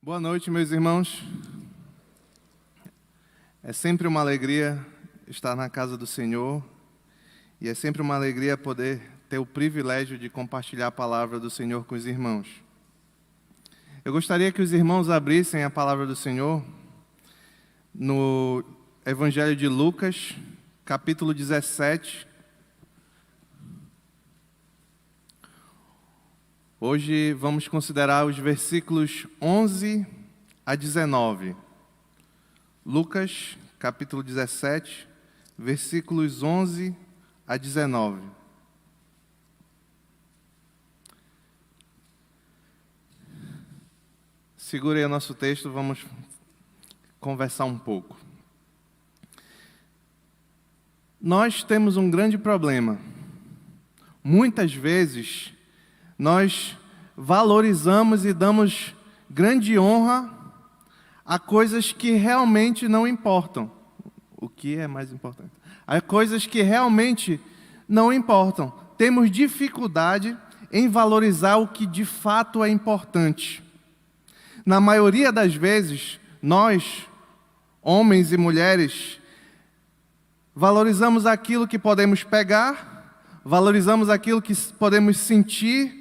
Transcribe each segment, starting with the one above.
Boa noite, meus irmãos. É sempre uma alegria estar na casa do Senhor e é sempre uma alegria poder ter o privilégio de compartilhar a palavra do Senhor com os irmãos. Eu gostaria que os irmãos abrissem a palavra do Senhor no Evangelho de Lucas, capítulo 17. Hoje vamos considerar os versículos 11 a 19. Lucas, capítulo 17, versículos 11 a 19. Segure aí o nosso texto, vamos conversar um pouco. Nós temos um grande problema. Muitas vezes nós valorizamos e damos grande honra a coisas que realmente não importam. O que é mais importante? A coisas que realmente não importam. Temos dificuldade em valorizar o que de fato é importante. Na maioria das vezes, nós, homens e mulheres, valorizamos aquilo que podemos pegar, valorizamos aquilo que podemos sentir,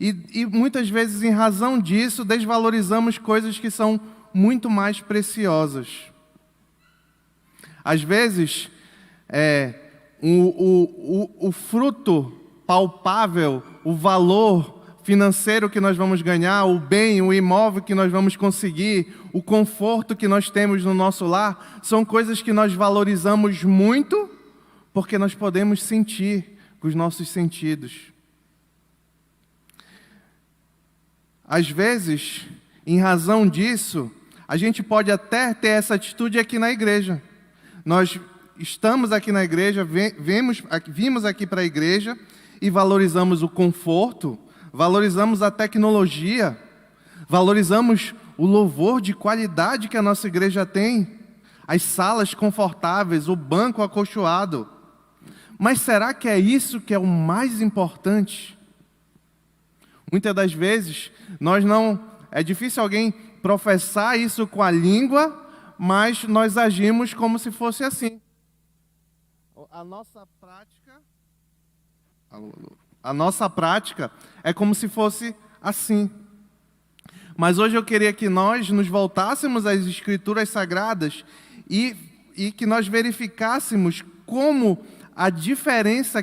e muitas vezes, em razão disso, desvalorizamos coisas que são muito mais preciosas. Às vezes, o fruto palpável, o valor financeiro que nós vamos ganhar, o bem, o imóvel que nós vamos conseguir, o conforto que nós temos no nosso lar, são coisas que nós valorizamos muito, porque nós podemos sentir com os nossos sentidos. Às vezes, em razão disso, a gente pode até ter essa atitude aqui na igreja. Nós estamos aqui na igreja, vimos aqui para a igreja e valorizamos o conforto, valorizamos a tecnologia, valorizamos o louvor de qualidade que a nossa igreja tem, as salas confortáveis, o banco acolchoado. Mas será que é isso que é o mais importante? Muitas das vezes, é difícil alguém professar isso com a língua, mas nós agimos como se fosse assim. A nossa prática é como se fosse assim. Mas hoje eu queria que nós nos voltássemos às Escrituras Sagradas e que nós verificássemos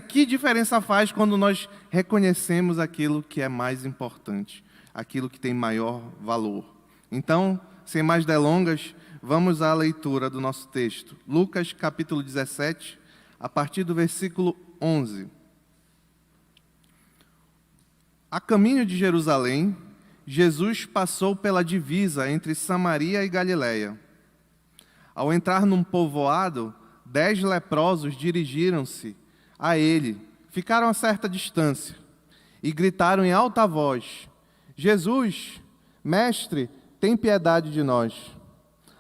que diferença faz quando nós reconhecemos aquilo que é mais importante, aquilo que tem maior valor. Então, sem mais delongas, vamos à leitura do nosso texto. Lucas, capítulo 17, a partir do versículo 11. A caminho de Jerusalém, Jesus passou pela divisa entre Samaria e Galiléia. Ao entrar num povoado, 10 leprosos dirigiram-se a ele, ficaram a certa distância e gritaram em alta voz: Jesus, mestre, tem piedade de nós.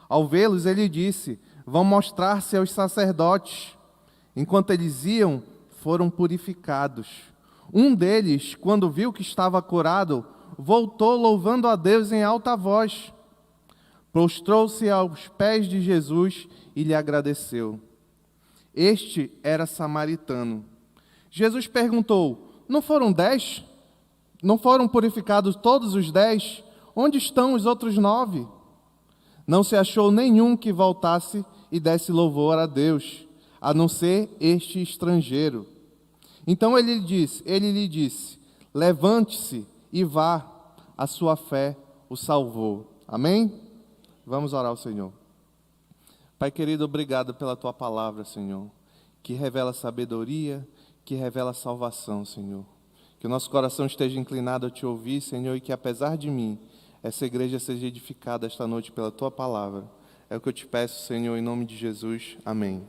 Ao vê-los, ele disse: vão mostrar-se aos sacerdotes. Enquanto eles iam, foram purificados. Um deles, quando viu que estava curado, voltou louvando a Deus em alta voz. Prostrou-se aos pés de Jesus e lhe agradeceu. Este era samaritano. Jesus perguntou: não foram 10? Não foram purificados todos os 10? Onde estão os outros 9? Não se achou nenhum que voltasse e desse louvor a Deus, a não ser este estrangeiro. Então ele lhe disse: levante-se e vá, a sua fé o salvou. Amém? Vamos orar ao Senhor. Pai querido, obrigado pela Tua palavra, Senhor, que revela sabedoria, que revela salvação, Senhor. Que o nosso coração esteja inclinado a Te ouvir, Senhor, e que apesar de mim, essa igreja seja edificada esta noite pela Tua palavra. É o que eu Te peço, Senhor, em nome de Jesus. Amém.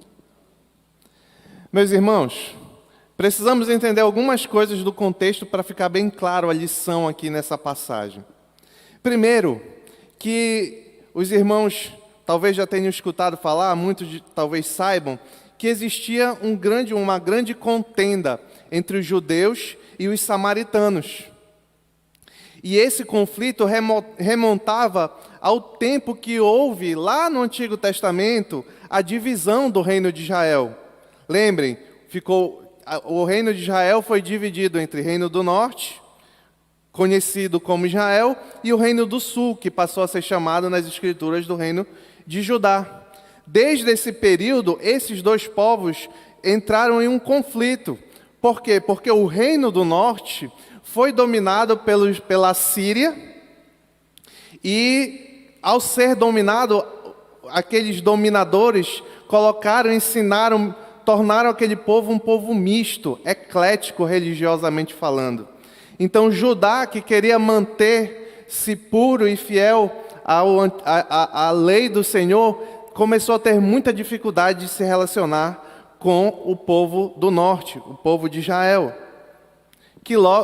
Meus irmãos, precisamos entender algumas coisas do contexto para ficar bem claro a lição aqui nessa passagem. Primeiro, que os irmãos talvez já tenham escutado falar, muitos talvez saibam, que existia uma grande contenda entre os judeus e os samaritanos. E esse conflito remontava ao tempo que houve, lá no Antigo Testamento, a divisão do reino de Israel. Lembrem, o reino de Israel foi dividido entre o reino do norte, conhecido como Israel, e o reino do sul, que passou a ser chamado nas escrituras do reino de Judá. Desde esse período, esses dois povos entraram em um conflito. Por quê? Porque o reino do norte foi dominado pela Síria, e ao ser dominado, aqueles dominadores ensinaram, tornaram aquele povo um povo misto, eclético religiosamente falando. Então Judá, que queria manter-se puro e fiel à lei do Senhor, começou a ter muita dificuldade de se relacionar com o povo do norte, o povo de Israel,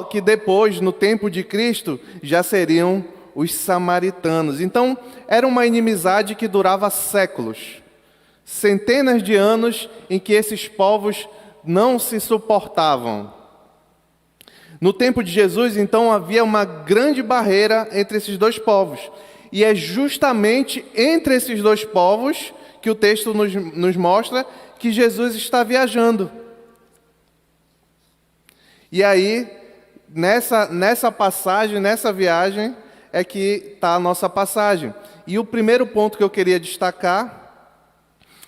que depois, no tempo de Cristo, já seriam os samaritanos. Então, era uma inimizade que durava séculos, centenas de anos em que esses povos não se suportavam. No tempo de Jesus, então, havia uma grande barreira entre esses dois povos. E é justamente entre esses dois povos que o texto nos mostra que Jesus está viajando. E aí, nessa passagem, nessa viagem, é que está a nossa passagem. E o primeiro ponto que eu queria destacar,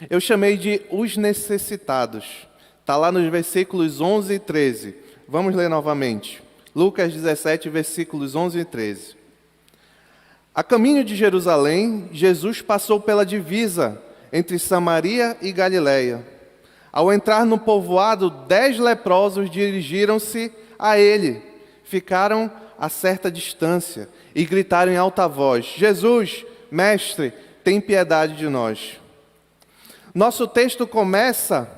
eu chamei de os necessitados. Está lá nos versículos 11 e 13. Vamos ler novamente. Lucas 17, versículos 11 e 13. A caminho de Jerusalém, Jesus passou pela divisa entre Samaria e Galiléia. Ao entrar no povoado, 10 leprosos dirigiram-se a ele. Ficaram a certa distância e gritaram em alta voz: Jesus, mestre, tem piedade de nós. Nosso texto começa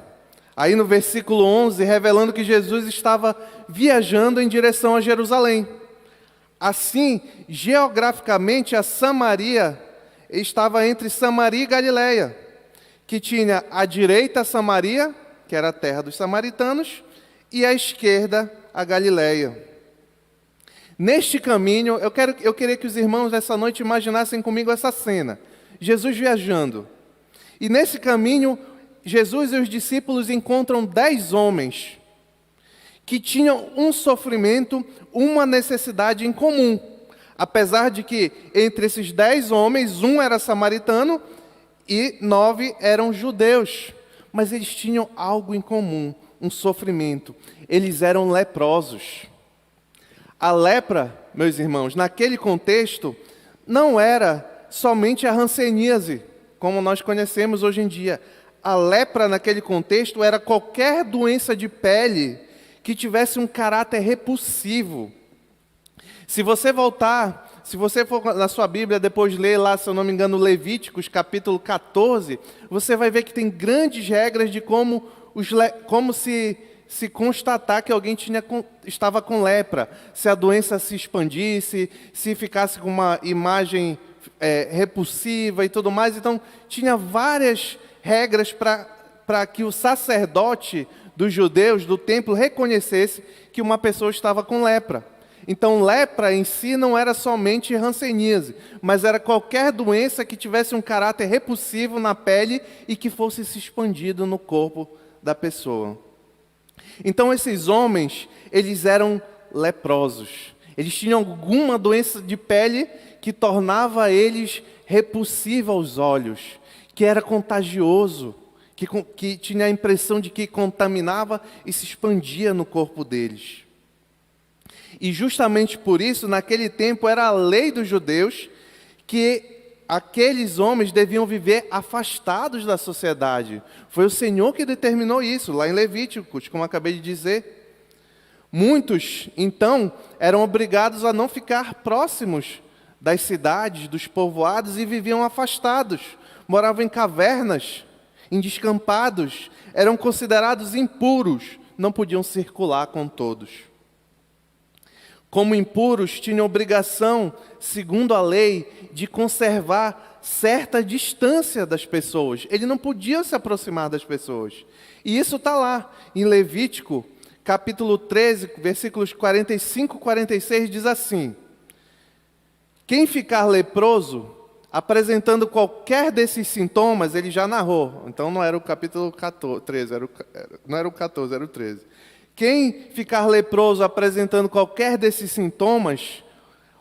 aí no versículo 11, revelando que Jesus estava viajando em direção a Jerusalém. Assim, geograficamente, a Samaria estava entre Samaria e Galiléia, que tinha à direita a Samaria, que era a terra dos samaritanos, e à esquerda a Galiléia. Neste caminho, eu queria que os irmãos dessa noite imaginassem comigo essa cena. Jesus viajando. E nesse caminho, Jesus e os discípulos encontram 10 homens que tinham um sofrimento, uma necessidade em comum. Apesar de que entre esses 10 homens, um era samaritano e 9 eram judeus. Mas eles tinham algo em comum, um sofrimento. Eles eram leprosos. A lepra, meus irmãos, naquele contexto, não era somente a hanseníase, como nós conhecemos hoje em dia. A lepra naquele contexto era qualquer doença de pele que tivesse um caráter repulsivo. Se você for na sua Bíblia, depois ler lá, se eu não me engano, Levíticos, capítulo 14, você vai ver que tem grandes regras de como se constatar que alguém estava com lepra, se a doença se expandisse, se ficasse com uma imagem repulsiva e tudo mais. Então, tinha várias regras para que o sacerdote dos judeus do templo reconhecesse que uma pessoa estava com lepra. Então, lepra em si não era somente hanseníase, mas era qualquer doença que tivesse um caráter repulsivo na pele e que fosse se expandido no corpo da pessoa. Então, esses homens, eles eram leprosos. Eles tinham alguma doença de pele que tornava eles repulsivos aos olhos, que era contagioso, que tinha a impressão de que contaminava e se expandia no corpo deles. E justamente por isso, naquele tempo, era a lei dos judeus que aqueles homens deviam viver afastados da sociedade. Foi o Senhor que determinou isso, lá em Levíticos, como acabei de dizer. Muitos, então, eram obrigados a não ficar próximos das cidades, dos povoados, e viviam afastados. Moravam em cavernas, em descampados, eram considerados impuros, não podiam circular com todos. Como impuros, tinham obrigação, segundo a lei, de conservar certa distância das pessoas. Ele não podia se aproximar das pessoas. E isso está lá, em Levítico, capítulo 13, versículos 45 e 46, diz assim: Quem ficar leproso, apresentando qualquer desses sintomas, ele já narrou. Então não era o capítulo 13, não era o 14, era o 13. Quem ficar leproso apresentando qualquer desses sintomas,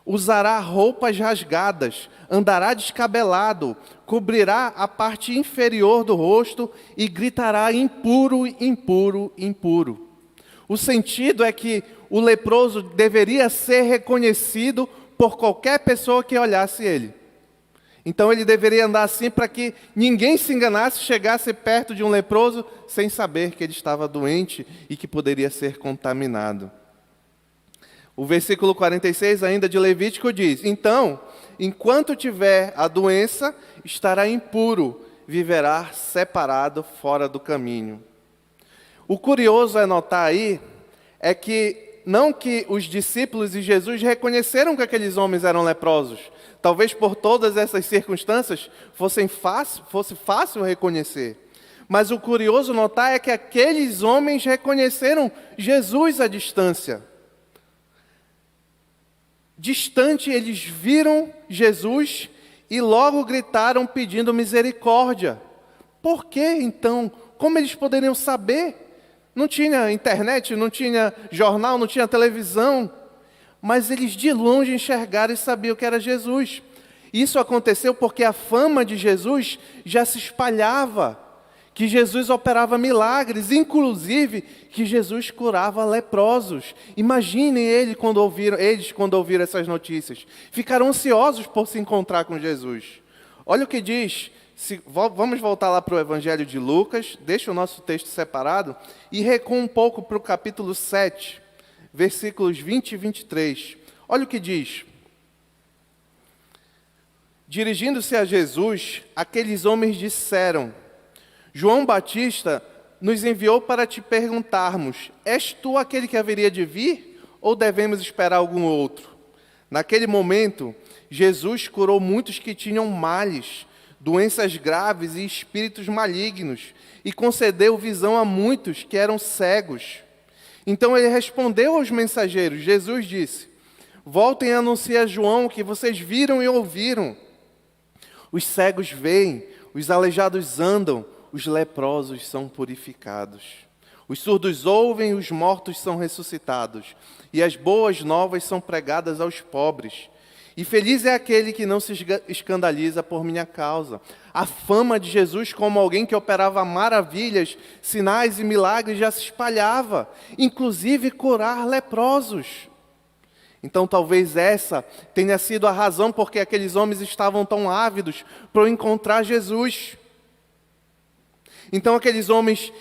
usará roupas rasgadas, andará descabelado, cobrirá a parte inferior do rosto e gritará: impuro, impuro, impuro. O sentido é que o leproso deveria ser reconhecido por qualquer pessoa que olhasse ele. Então ele deveria andar assim para que ninguém se enganasse, chegasse perto de um leproso sem saber que ele estava doente e que poderia ser contaminado. O versículo 46 ainda de Levítico diz: então, enquanto tiver a doença, estará impuro, viverá separado fora do caminho. O curioso é notar aí, é que não que os discípulos de Jesus reconheceram que aqueles homens eram leprosos. Talvez por todas essas circunstâncias fosse fácil reconhecer. Mas o curioso notar é que aqueles homens reconheceram Jesus à distância. Distante, eles viram Jesus e logo gritaram pedindo misericórdia. Por quê, então? Como eles poderiam saber? Não tinha internet, não tinha jornal, não tinha televisão. Mas eles de longe enxergaram e sabiam que era Jesus. Isso aconteceu porque a fama de Jesus já se espalhava, que Jesus operava milagres, inclusive que Jesus curava leprosos. Imaginem eles quando ouviram essas notícias. Ficaram ansiosos por se encontrar com Jesus. Olha o que diz, vamos voltar lá para o Evangelho de Lucas, deixa o nosso texto separado, e recua um pouco para o capítulo 7, versículos 20 e 23. Olha o que diz. Dirigindo-se a Jesus, aqueles homens disseram: João Batista nos enviou para te perguntarmos: és tu aquele que haveria de vir, ou devemos esperar algum outro? Naquele momento, Jesus curou muitos que tinham males, doenças graves e espíritos malignos, e concedeu visão a muitos que eram cegos. Então ele respondeu aos mensageiros. Jesus disse: voltem e anunciem a João o que vocês viram e ouviram. Os cegos veem, os aleijados andam, os leprosos são purificados. Os surdos ouvem, os mortos são ressuscitados. E as boas novas são pregadas aos pobres. E feliz é aquele que não se escandaliza por minha causa. A fama de Jesus como alguém que operava maravilhas, sinais e milagres já se espalhava, inclusive curar leprosos. Então talvez essa tenha sido a razão porque aqueles homens estavam tão ávidos para encontrar Jesus. Então aqueles homens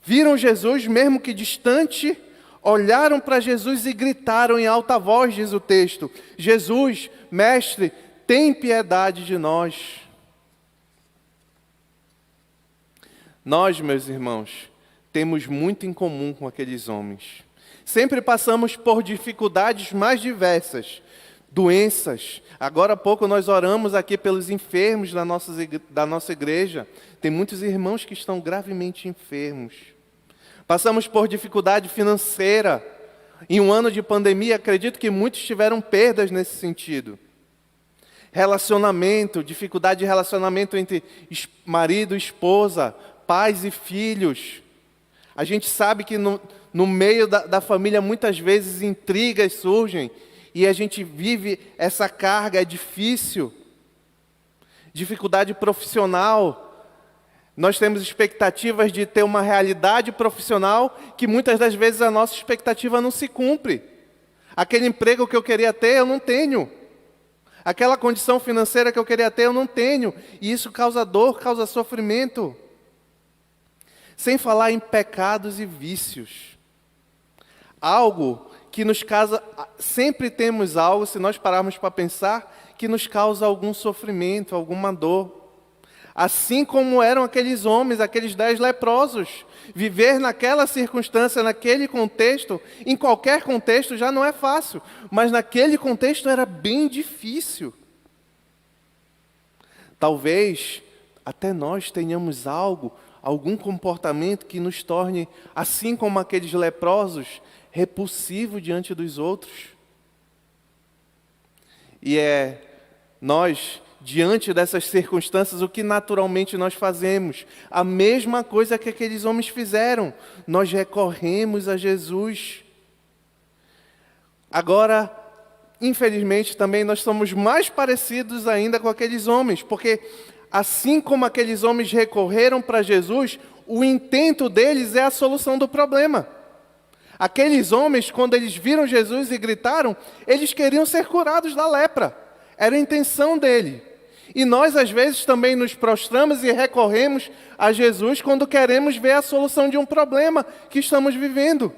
viram Jesus, mesmo que distante, olharam para Jesus e gritaram em alta voz, diz o texto: Jesus, mestre, tem piedade de nós. Nós, meus irmãos, temos muito em comum com aqueles homens. Sempre passamos por dificuldades mais diversas, doenças. Agora há pouco nós oramos aqui pelos enfermos da nossa igreja. Tem muitos irmãos que estão gravemente enfermos. Passamos por dificuldade financeira. Em um ano de pandemia, acredito que muitos tiveram perdas nesse sentido. Relacionamento, dificuldade de relacionamento entre marido e esposa, pais e filhos. A gente sabe que no meio da família muitas vezes intrigas surgem e a gente vive essa carga, é difícil. Dificuldade profissional. Nós temos expectativas de ter uma realidade profissional que muitas das vezes a nossa expectativa não se cumpre. Aquele emprego que eu queria ter, eu não tenho. Aquela condição financeira que eu queria ter, eu não tenho. E isso causa dor, causa sofrimento. Sem falar em pecados e vícios. Algo que nos causa, sempre temos algo, se nós pararmos para pensar, que nos causa algum sofrimento, alguma dor. Assim como eram aqueles homens, aqueles 10 leprosos. Viver naquela circunstância, naquele contexto, em qualquer contexto já não é fácil, mas naquele contexto era bem difícil. Talvez até nós tenhamos algum comportamento que nos torne, assim como aqueles leprosos, repulsivo diante dos outros. E nós, diante dessas circunstâncias, o que naturalmente nós fazemos? A mesma coisa que aqueles homens fizeram. Nós recorremos a Jesus. Agora, infelizmente, também nós somos mais parecidos ainda com aqueles homens, porque assim como aqueles homens recorreram para Jesus, o intento deles é a solução do problema. Aqueles homens, quando eles viram Jesus e gritaram, eles queriam ser curados da lepra. Era a intenção dele. E nós, às vezes, também nos prostramos e recorremos a Jesus quando queremos ver a solução de um problema que estamos vivendo.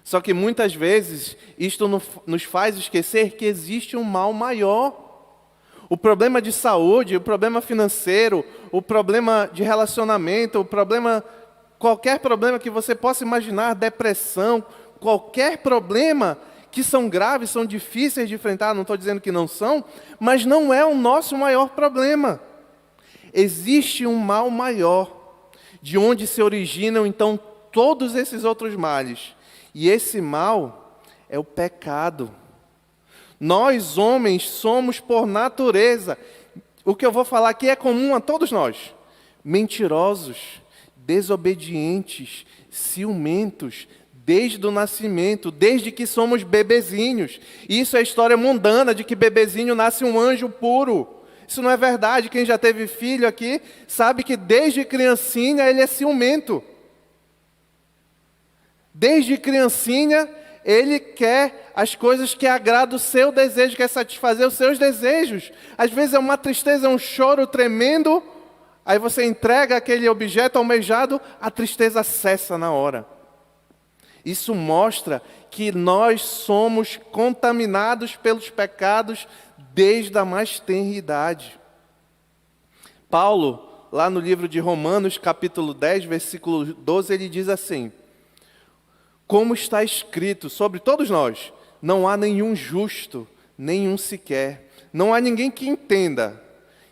Só que muitas vezes isto nos faz esquecer que existe um mal maior. O problema de saúde, o problema financeiro, o problema de relacionamento, qualquer problema que você possa imaginar, depressão, qualquer problema que são graves, são difíceis de enfrentar, não estou dizendo que não são, mas não é o nosso maior problema. Existe um mal maior, de onde se originam então todos esses outros males. E esse mal é o pecado. Nós, homens, somos por natureza, o que eu vou falar aqui é comum a todos nós, mentirosos, desobedientes, ciumentos, desde o nascimento, desde que somos bebezinhos. Isso é a história mundana de que bebezinho nasce um anjo puro. Isso não é verdade. Quem já teve filho aqui sabe que desde criancinha ele é ciumento. Desde criancinha, ele quer as coisas que agradam o seu desejo, quer satisfazer os seus desejos. Às vezes é uma tristeza, é um choro tremendo, aí você entrega aquele objeto almejado, a tristeza cessa na hora. Isso mostra que nós somos contaminados pelos pecados desde a mais tenra idade. Paulo, lá no livro de Romanos, capítulo 10, versículo 12, ele diz assim: como está escrito sobre todos nós, não há nenhum justo, nenhum sequer. Não há ninguém que entenda,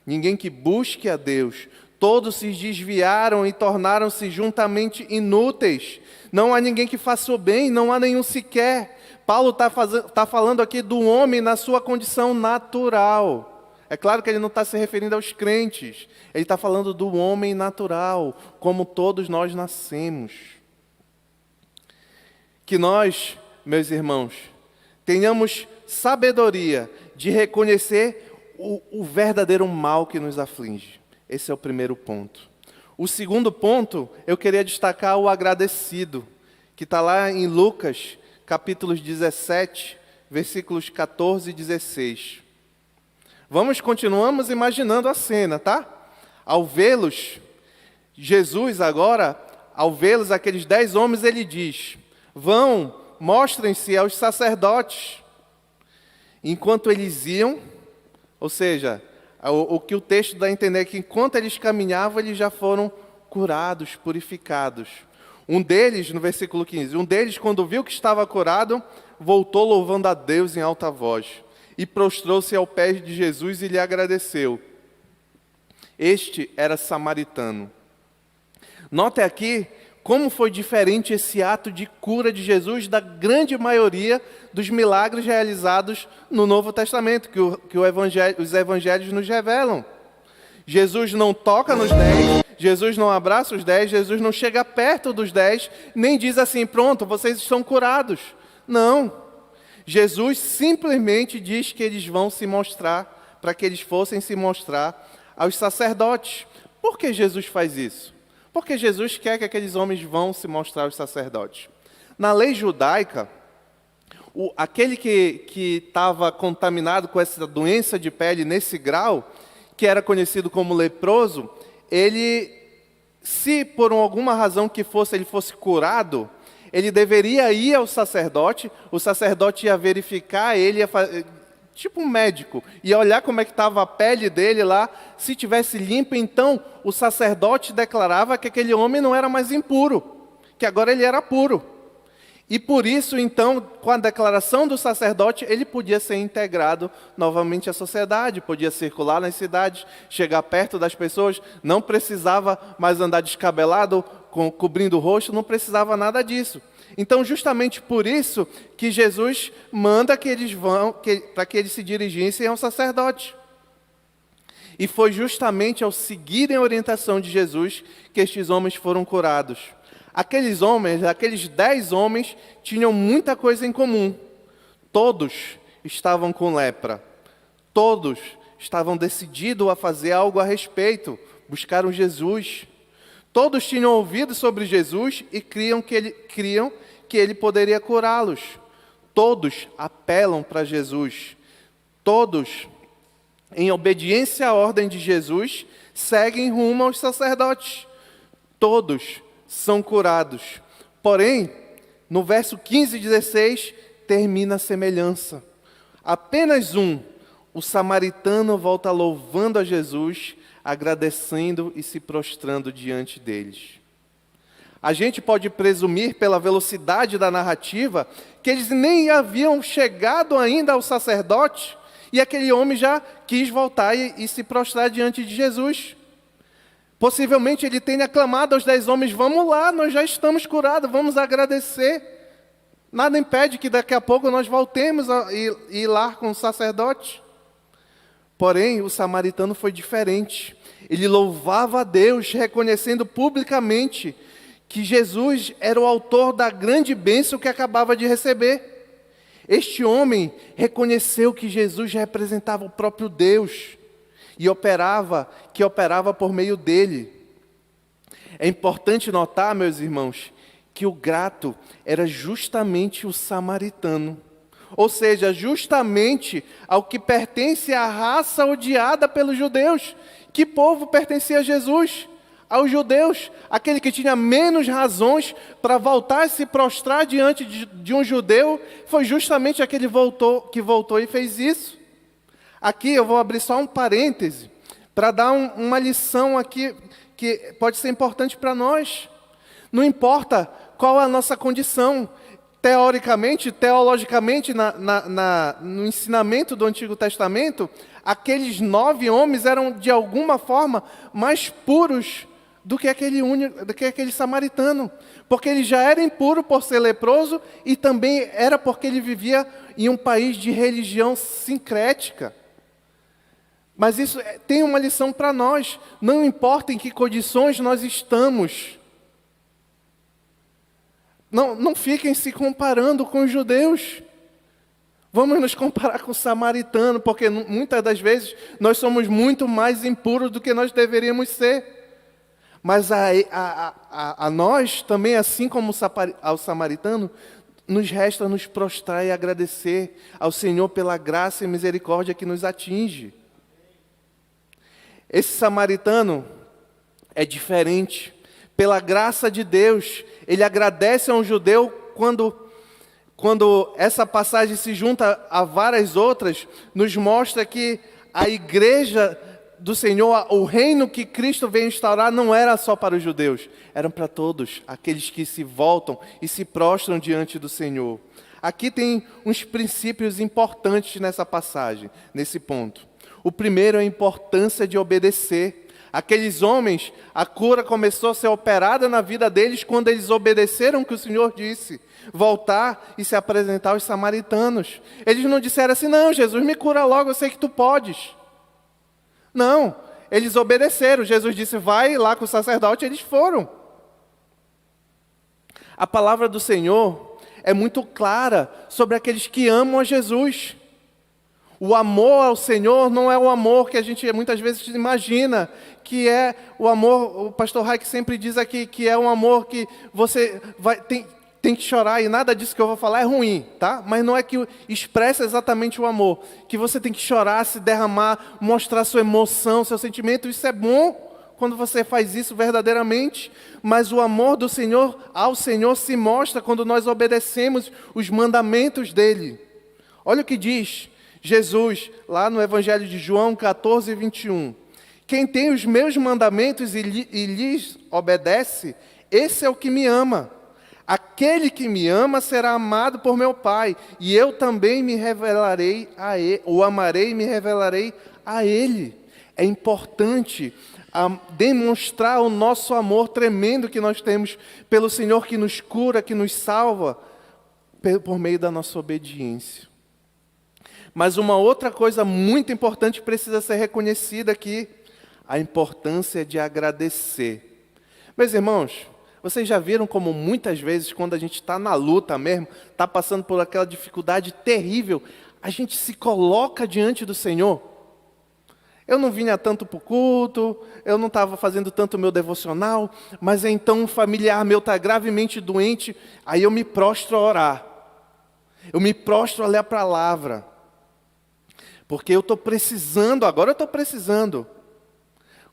ninguém que busque a Deus. Todos se desviaram e tornaram-se juntamente inúteis. Não há ninguém que faça o bem, não há nenhum sequer. Paulo está falando aqui do homem na sua condição natural. É claro que ele não está se referindo aos crentes. Ele está falando do homem natural, como todos nós nascemos. Que nós, meus irmãos, tenhamos sabedoria de reconhecer o verdadeiro mal que nos aflige. Esse é o primeiro ponto. O segundo ponto, eu queria destacar o agradecido, que está lá em Lucas, capítulos 17, versículos 14 e 16. Continuamos imaginando a cena, tá? Ao vê-los, Jesus agora, ao vê-los, aqueles 10 homens, ele diz: vão, mostrem-se aos sacerdotes. Enquanto eles iam, ou seja, o que o texto dá a entender é que enquanto eles caminhavam, eles já foram curados, purificados. Um deles, no versículo 15, um deles, quando viu que estava curado, voltou louvando a Deus em alta voz, e prostrou-se ao pé de Jesus e lhe agradeceu. Este era samaritano. Note aqui como foi diferente esse ato de cura de Jesus da grande maioria dos milagres realizados no Novo Testamento, que os evangelhos nos revelam. Jesus não toca nos 10, Jesus não abraça os 10, Jesus não chega perto dos 10, nem diz assim: pronto, vocês estão curados. Não. Jesus simplesmente diz que eles vão se mostrar, para que eles fossem se mostrar aos sacerdotes. Por que Jesus faz isso? Porque Jesus quer que aqueles homens vão se mostrar aos sacerdotes. Na lei judaica, aquele que estava contaminado com essa doença de pele nesse grau, que era conhecido como leproso, ele, se por alguma razão que fosse, ele fosse curado, ele deveria ir ao sacerdote, o sacerdote ia verificar ele, tipo um médico, ia olhar como é que estava a pele dele lá. Se tivesse limpa, então o sacerdote declarava que aquele homem não era mais impuro, que agora ele era puro. E por isso, então, com a declaração do sacerdote, ele podia ser integrado novamente à sociedade, podia circular nas cidades, chegar perto das pessoas, não precisava mais andar descabelado, cobrindo o rosto, não precisava nada disso. Então, justamente por isso que Jesus manda que eles para que eles se dirigissem ao sacerdote. E foi justamente ao seguirem a orientação de Jesus que estes homens foram curados. Aqueles homens, aqueles 10 homens, tinham muita coisa em comum. Todos estavam com lepra. Todos estavam decididos a fazer algo a respeito. Buscaram Jesus. Todos tinham ouvido sobre Jesus e criam que ele poderia curá-los. Todos apelam para Jesus. Todos, em obediência à ordem de Jesus, seguem rumo aos sacerdotes. Todos são curados. Porém, no verso 15 e 16, termina a semelhança. Apenas o samaritano volta louvando a Jesus, agradecendo e se prostrando diante deles. A gente pode presumir, pela velocidade da narrativa, que eles nem haviam chegado ainda ao sacerdote, e aquele homem já quis voltar e se prostrar diante de Jesus. Possivelmente ele tenha clamado aos 10 homens: vamos lá, nós já estamos curados, vamos agradecer. Nada impede que daqui a pouco nós voltemos a ir lá com o sacerdote. Porém, o samaritano foi diferente. Ele louvava a Deus, reconhecendo publicamente que Jesus era o autor da grande bênção que acabava de receber. Este homem reconheceu que Jesus representava o próprio Deus e que operava por meio dele. É importante notar, meus irmãos, que o grato era justamente o samaritano. Ou seja, justamente ao que pertence à raça odiada pelos judeus. Que povo pertencia a Jesus? Aos judeus, aquele que tinha menos razões para voltar e se prostrar diante de um judeu, foi justamente aquele que voltou e fez isso. Aqui eu vou abrir só um parêntese, para dar uma lição aqui, que pode ser importante para nós. Não importa qual a nossa condição, teologicamente, no ensinamento do Antigo Testamento, aqueles 9 homens eram, de alguma forma, mais puros do que aquele samaritano, porque ele já era impuro por ser leproso e também era porque ele vivia em um país de religião sincrética. Mas isso tem uma lição para nós. Não importa em que condições nós estamos. Não fiquem se comparando com os judeus. Vamos nos comparar com o samaritano, porque muitas das vezes nós somos muito mais impuros do que nós deveríamos ser. Mas a nós também, assim como ao samaritano, nos resta nos prostrar e agradecer ao Senhor pela graça e misericórdia que nos atinge. Esse samaritano é diferente. Pela graça de Deus, ele agradece a um judeu quando essa passagem se junta a várias outras, nos mostra que a igreja do Senhor, o reino que Cristo veio instaurar, não era só para os judeus, eram para todos, aqueles que se voltam e se prostram diante do Senhor. Aqui tem uns princípios importantes nessa passagem, nesse ponto. O primeiro é a importância de obedecer. Aqueles homens, a cura começou a ser operada na vida deles quando eles obedeceram o que o Senhor disse, voltar e se apresentar aos samaritanos. Eles não disseram assim: não, Jesus, me cura logo, eu sei que tu podes. Não, eles obedeceram. Jesus disse: vai lá com o sacerdote, eles foram. A palavra do Senhor é muito clara sobre aqueles que amam a Jesus. O amor ao Senhor não é o amor que a gente muitas vezes imagina, que é o amor, o pastor Raik sempre diz aqui, que é um amor que você tem que chorar, e nada disso que eu vou falar é ruim, tá? Mas não é que expressa exatamente o amor, que você tem que chorar, se derramar, mostrar sua emoção, seu sentimento. Isso é bom quando você faz isso verdadeiramente, mas o amor do Senhor ao Senhor se mostra quando nós obedecemos os mandamentos dele. Olha o que diz Jesus, lá no Evangelho de João 14, 21. Quem tem os meus mandamentos e lhes obedece, esse é o que me ama. Aquele que me ama será amado por meu Pai, e eu também me revelarei a ele, o amarei e me revelarei a ele. É importante a demonstrar o nosso amor tremendo que nós temos pelo Senhor que nos cura, que nos salva, por meio da nossa obediência. Mas uma outra coisa muito importante precisa ser reconhecida aqui, a importância de agradecer. Meus irmãos, vocês já viram como muitas vezes, quando a gente está na luta mesmo, está passando por aquela dificuldade terrível, a gente se coloca diante do Senhor? Eu não vinha tanto para o culto, eu não estava fazendo tanto o meu devocional, mas então um familiar meu está gravemente doente, aí eu me prostro a orar. Eu me prostro a ler a palavra. Porque eu estou precisando, agora eu estou precisando.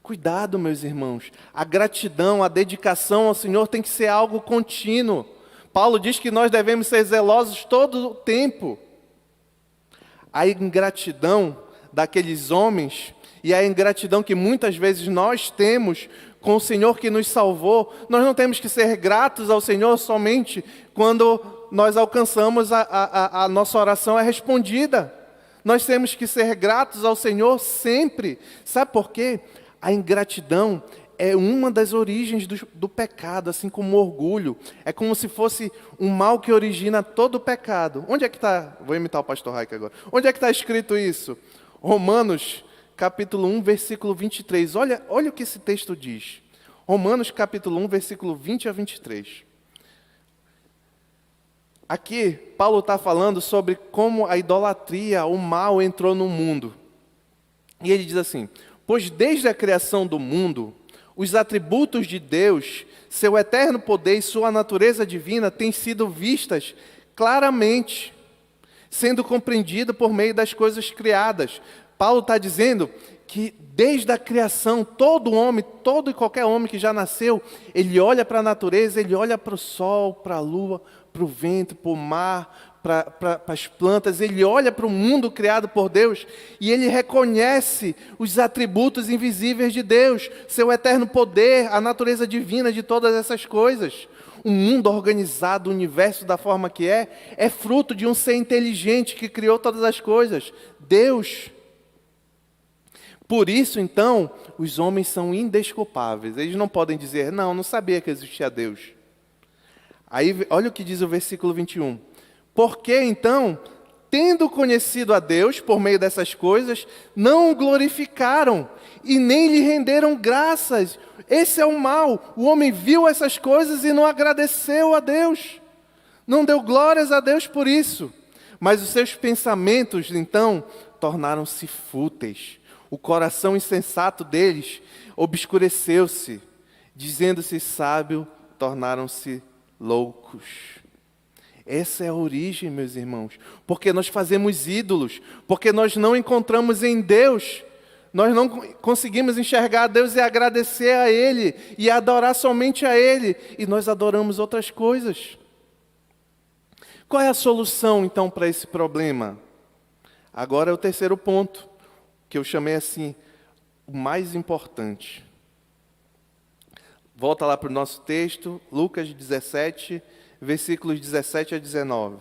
Cuidado, meus irmãos. A gratidão, a dedicação ao Senhor tem que ser algo contínuo. Paulo diz que nós devemos ser zelosos todo o tempo. A ingratidão daqueles homens e a ingratidão que muitas vezes nós temos com o Senhor que nos salvou, nós não temos que ser gratos ao Senhor somente quando nós alcançamos a nossa oração é respondida. Nós temos que ser gratos ao Senhor sempre. Sabe por quê? A ingratidão é uma das origens do pecado, assim como o orgulho. É como se fosse um mal que origina todo o pecado. Onde é que está? Vou imitar o pastor Raik agora. Onde é que está escrito isso? Romanos, capítulo 1, versículo 23. Olha o que esse texto diz. Romanos, capítulo 1, versículo 20 a 23. Aqui, Paulo está falando sobre como a idolatria, o mal entrou no mundo. E ele diz assim: pois desde a criação do mundo, os atributos de Deus, seu eterno poder e sua natureza divina têm sido vistas claramente, sendo compreendido por meio das coisas criadas. Paulo está dizendo que desde a criação, todo homem, todo e qualquer homem que já nasceu, ele olha para a natureza, ele olha para o sol, para a lua, para o vento, para o mar, para as plantas, ele olha para o mundo criado por Deus e ele reconhece os atributos invisíveis de Deus, seu eterno poder, a natureza divina de todas essas coisas. O mundo organizado, o universo da forma que é fruto de um ser inteligente que criou todas as coisas, Deus. Por isso, então, os homens são indesculpáveis. Eles não podem dizer, não sabia que existia Deus. Aí, olha o que diz o versículo 21. Porque, então, tendo conhecido a Deus por meio dessas coisas, não o glorificaram e nem lhe renderam graças. Esse é o mal. O homem viu essas coisas e não agradeceu a Deus. Não deu glórias a Deus por isso. Mas os seus pensamentos, então, tornaram-se fúteis. O coração insensato deles obscureceu-se, dizendo-se sábio, tornaram-se loucos. Essa é a origem, meus irmãos, porque nós fazemos ídolos, porque nós não encontramos em Deus, nós não conseguimos enxergar a Deus e agradecer a Ele, e adorar somente a Ele, e nós adoramos outras coisas. Qual é a solução, então, para esse problema? Agora é o terceiro ponto, que eu chamei assim, o mais importante. Volta lá para o nosso texto, Lucas 17, versículos 17 a 19.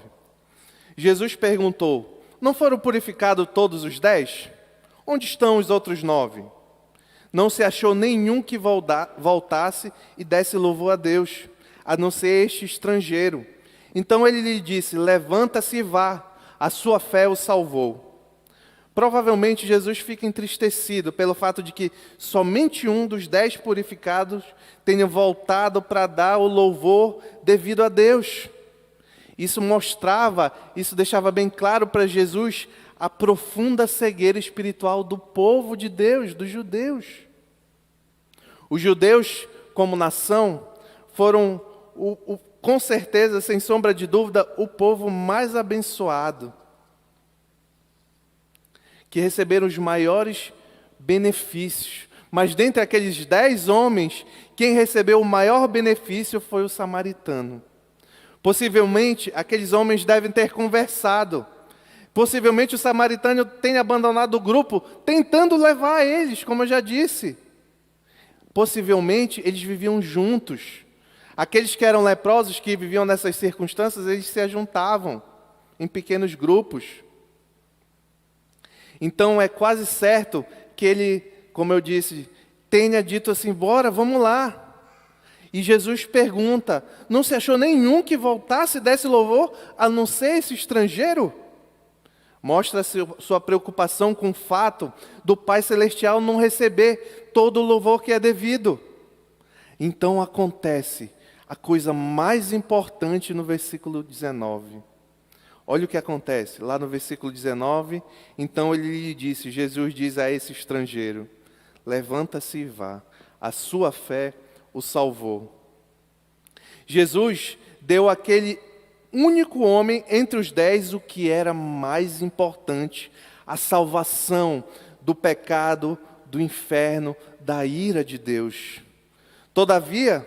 Jesus perguntou, não foram purificados todos os 10? Onde estão os outros 9? Não se achou nenhum que voltasse e desse louvor a Deus, a não ser este estrangeiro. Então ele lhe disse, levanta-se e vá, a sua fé o salvou. Provavelmente Jesus fica entristecido pelo fato de que somente um dos 10 purificados tenha voltado para dar o louvor devido a Deus. Isso deixava bem claro para Jesus a profunda cegueira espiritual do povo de Deus, dos judeus. Os judeus, como nação, foram, com certeza, sem sombra de dúvida, o povo mais abençoado, que receberam os maiores benefícios. Mas dentre aqueles 10 homens, quem recebeu o maior benefício foi o samaritano. Possivelmente, aqueles homens devem ter conversado. Possivelmente o samaritano tenha abandonado o grupo, tentando levar eles, como eu já disse. Possivelmente, eles viviam juntos. Aqueles que eram leprosos, que viviam nessas circunstâncias, eles se ajuntavam em pequenos grupos. Então, é quase certo que ele, como eu disse, tenha dito assim: bora, vamos lá. E Jesus pergunta: não se achou nenhum que voltasse e desse louvor, a não ser esse estrangeiro? Mostra sua preocupação com o fato do Pai Celestial não receber todo o louvor que é devido. Então acontece a coisa mais importante no versículo 19. Olha o que acontece, lá no versículo 19. Então ele lhe disse, Jesus diz a esse estrangeiro: levanta-se e vá, a sua fé o salvou. Jesus deu àquele único homem entre os 10 o que era mais importante: a salvação do pecado, do inferno, da ira de Deus. Todavia,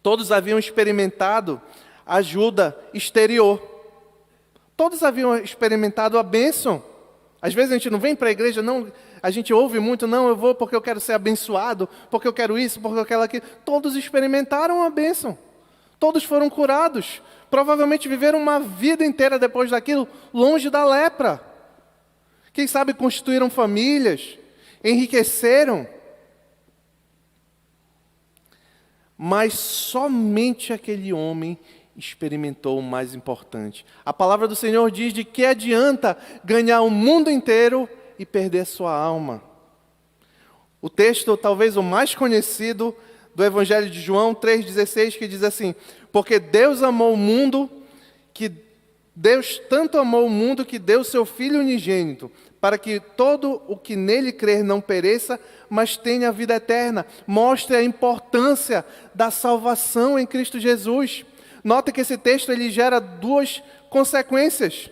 todos haviam experimentado ajuda exterior. Todos haviam experimentado a bênção. Às vezes a gente não vem para a igreja, não, a gente ouve muito: não, eu vou porque eu quero ser abençoado, porque eu quero isso, porque eu quero aquilo. Todos experimentaram a bênção. Todos foram curados. Provavelmente viveram uma vida inteira depois daquilo, longe da lepra. Quem sabe constituíram famílias, enriqueceram. Mas somente aquele homem experimentou o mais importante. A palavra do Senhor diz: de que adianta ganhar o mundo inteiro e perder a sua alma? O texto, talvez o mais conhecido do Evangelho de João 3,16, que diz assim: porque Deus amou o mundo, que Deus tanto amou o mundo que deu seu Filho unigênito, para que todo o que nele crer não pereça, mas tenha a vida eterna. Mostra a importância da salvação em Cristo Jesus. Nota que esse texto ele gera duas consequências.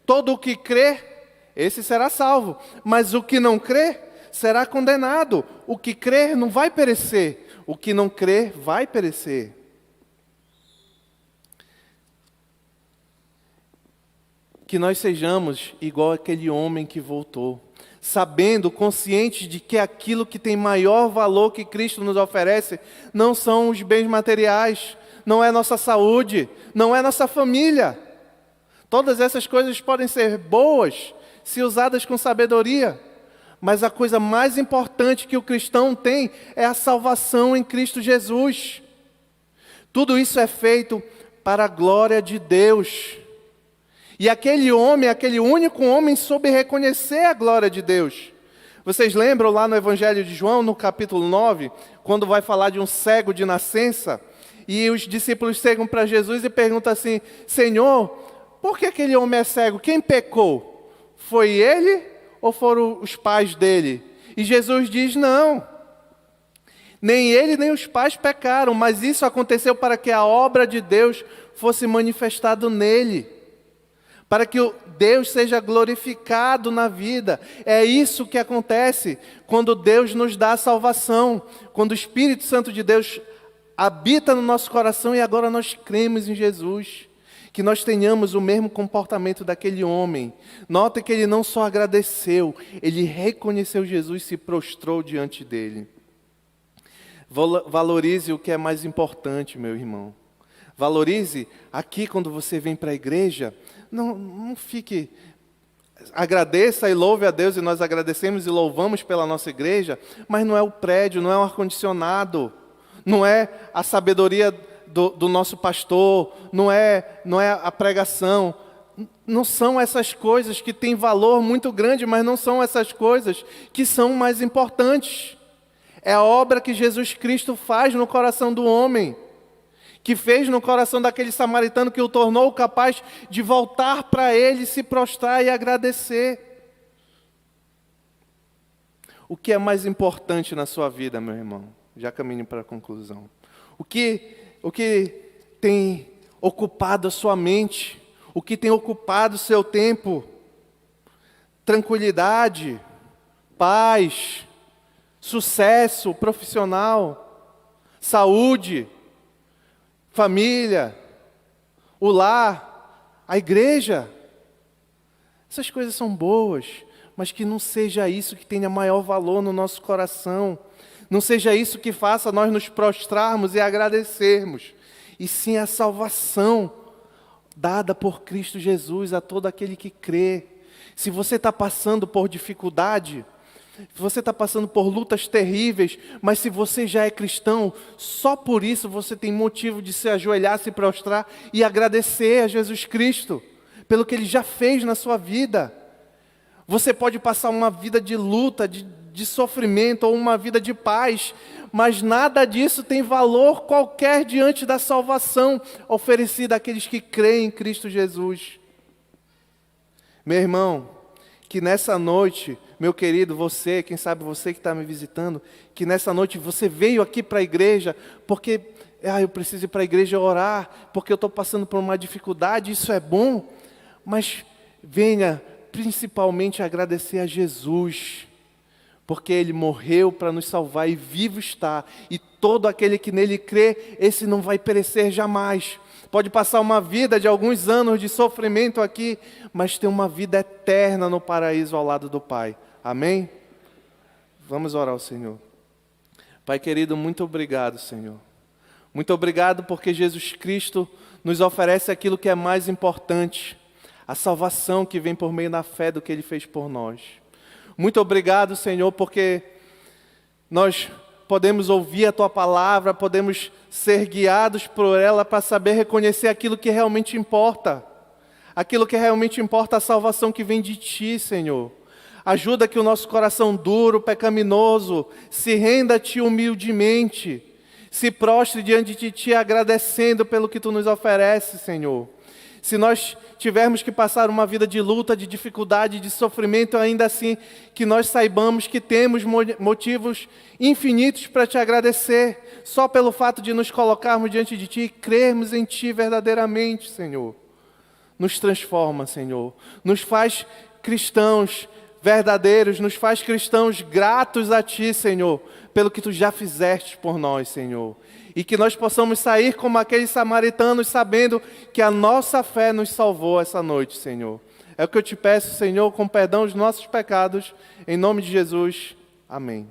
Todo o que crer, esse será salvo, mas o que não crer será condenado. O que crer não vai perecer, o que não crer vai perecer. Que nós sejamos igual aquele homem que voltou, sabendo, conscientes de que aquilo que tem maior valor que Cristo nos oferece não são os bens materiais, não é nossa saúde, não é nossa família. Todas essas coisas podem ser boas se usadas com sabedoria, mas a coisa mais importante que o cristão tem é a salvação em Cristo Jesus. Tudo isso é feito para a glória de Deus. E aquele homem, aquele único homem, soube reconhecer a glória de Deus. Vocês lembram lá no Evangelho de João, no capítulo 9, quando vai falar de um cego de nascença, e os discípulos chegam para Jesus e perguntam assim: Senhor, por que aquele homem é cego? Quem pecou? Foi ele ou foram os pais dele? E Jesus diz: não, nem ele nem os pais pecaram, mas isso aconteceu para que a obra de Deus fosse manifestada nele, para que Deus seja glorificado na vida. É isso que acontece quando Deus nos dá a salvação, quando o Espírito Santo de Deus habita no nosso coração e agora nós cremos em Jesus, que nós tenhamos o mesmo comportamento daquele homem. Nota que ele não só agradeceu, ele reconheceu Jesus e se prostrou diante dele. Valorize o que é mais importante, meu irmão. Valorize aqui quando você vem para a igreja. Não fique... Agradeça e louve a Deus, e nós agradecemos e louvamos pela nossa igreja, mas não é o prédio, não é o ar-condicionado, não é a sabedoria do nosso pastor, não é a pregação. Não são essas coisas que têm valor muito grande, mas não são essas coisas que são mais importantes. É a obra que Jesus Cristo faz no coração do homem, que fez no coração daquele samaritano, que o tornou capaz de voltar para ele, se prostrar e agradecer. O que é mais importante na sua vida, meu irmão? Já caminho para a conclusão. O que tem ocupado a sua mente? O que tem ocupado o seu tempo? Tranquilidade, paz, sucesso profissional, saúde, família, o lar, a igreja. Essas coisas são boas, mas que não seja isso que tenha maior valor no nosso coração. Não seja isso que faça nós nos prostrarmos e agradecermos, e sim a salvação dada por Cristo Jesus a todo aquele que crê. Se você está passando por dificuldade, Você está passando por lutas terríveis, mas se você já é cristão, só por isso você tem motivo de se ajoelhar, se prostrar e agradecer a Jesus Cristo, pelo que Ele já fez na sua vida. Você pode passar uma vida de luta, de sofrimento, ou uma vida de paz, mas nada disso tem valor qualquer diante da salvação oferecida àqueles que creem em Cristo Jesus. Meu irmão, que nessa noite, meu querido, você, quem sabe você que está me visitando, que nessa noite você veio aqui para a igreja, porque eu preciso ir para a igreja orar, porque eu estou passando por uma dificuldade, isso é bom, mas venha principalmente agradecer a Jesus, porque Ele morreu para nos salvar e vivo está, e todo aquele que nele crê, esse não vai perecer jamais. Pode passar uma vida de alguns anos de sofrimento aqui, mas tem uma vida eterna no paraíso ao lado do Pai. Amém? Vamos orar ao Senhor. Pai querido, muito obrigado, Senhor. Muito obrigado porque Jesus Cristo nos oferece aquilo que é mais importante, a salvação que vem por meio da fé do que Ele fez por nós. Muito obrigado, Senhor, porque nós podemos ouvir a Tua palavra, podemos ser guiados por ela para saber reconhecer aquilo que realmente importa. Aquilo que realmente importa, a salvação que vem de Ti, Senhor. Ajuda que o nosso coração duro, pecaminoso, se renda a Ti humildemente, se prostre diante de Ti agradecendo pelo que Tu nos ofereces, Senhor. Se nós tivermos que passar uma vida de luta, de dificuldade, de sofrimento, ainda assim que nós saibamos que temos motivos infinitos para Te agradecer, só pelo fato de nos colocarmos diante de Ti e crermos em Ti verdadeiramente, Senhor. Nos transforma, Senhor. Nos faz cristãos verdadeiros, nos faz cristãos gratos a Ti, Senhor, pelo que Tu já fizeste por nós, Senhor. E que nós possamos sair como aqueles samaritanos, sabendo que a nossa fé nos salvou essa noite, Senhor. É o que eu Te peço, Senhor, com perdão dos nossos pecados, em nome de Jesus. Amém.